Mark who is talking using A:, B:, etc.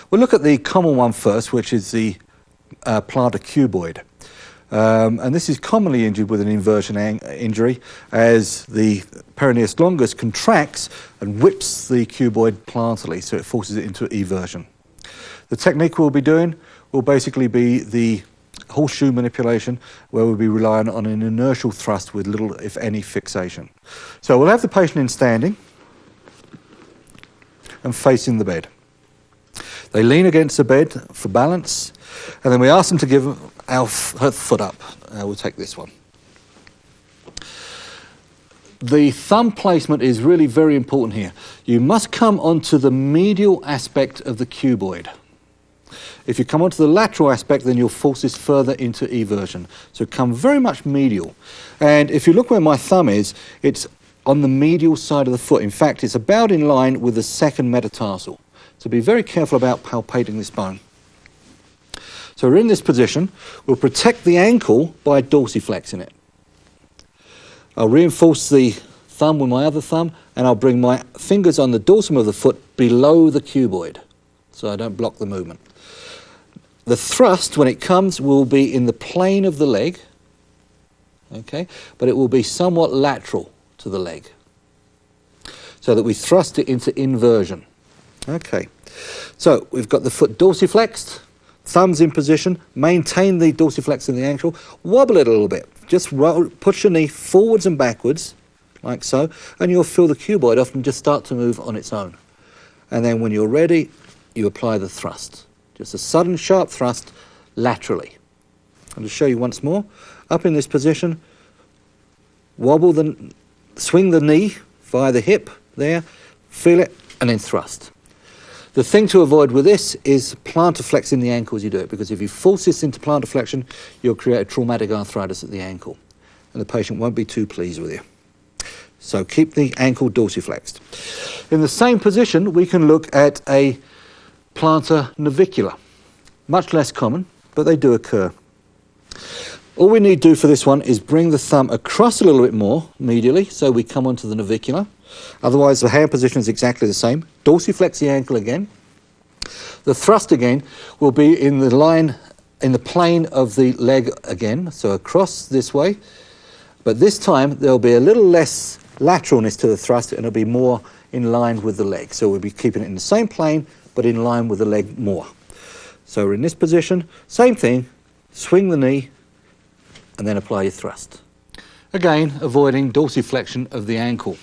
A: We'll look at the common one first, which is the plantar cuboid. And this is commonly injured with an inversion injury as the peroneus longus contracts and whips the cuboid plantarly, so it forces it into eversion. The technique we'll be doing will basically be the horseshoe manipulation, where we'll be relying on an inertial thrust with little, if any, fixation. So we'll have the patient in standing and facing the bed. They lean against the bed for balance, and then we ask them to give her foot up. We'll take this one. The thumb placement is really very important here. You must come onto the medial aspect of the cuboid. If you come onto the lateral aspect, then you'll force this further into eversion. So come very much medial. And if you look where my thumb is, it's on the medial side of the foot. In fact, it's about in line with the second metatarsal. So be very careful about palpating this bone. So we're in this position. We'll protect the ankle by dorsiflexing it. I'll reinforce the thumb with my other thumb, and I'll bring my fingers on the dorsum of the foot below the cuboid, so I don't block the movement. The thrust, when it comes, will be in the plane of the leg, okay, but it will be somewhat lateral to the leg, so that we thrust it into inversion. Okay, so we've got the foot dorsiflexed, thumbs in position, maintain the dorsiflex in the ankle, wobble it a little bit, just push your knee forwards and backwards, like so, and you'll feel the cuboid often just start to move on its own. And then when you're ready, you apply the thrust. Just a sudden sharp thrust laterally. I'll just show you once more. Up in this position, swing the knee via the hip there, feel it, and then thrust. The thing to avoid with this is plantar flexing the ankle as you do it, because if you force this into plantar flexion, you'll create a traumatic arthritis at the ankle, and the patient won't be too pleased with you. So keep the ankle dorsiflexed. In the same position, we can look at a plantar navicular. Much less common, but they do occur. All we need to do for this one is bring the thumb across a little bit more medially, so we come onto the navicular. Otherwise, the hand position is exactly the same. Dorsiflex the ankle again. The thrust again will be in the line, in the plane of the leg again, so across this way. But this time, there'll be a little less lateralness to the thrust, and it'll be more in line with the leg. So we'll be keeping it in the same plane, but in line with the leg more. So we're in this position, same thing, swing the knee, and then apply your thrust. Again, avoiding dorsiflexion of the ankle.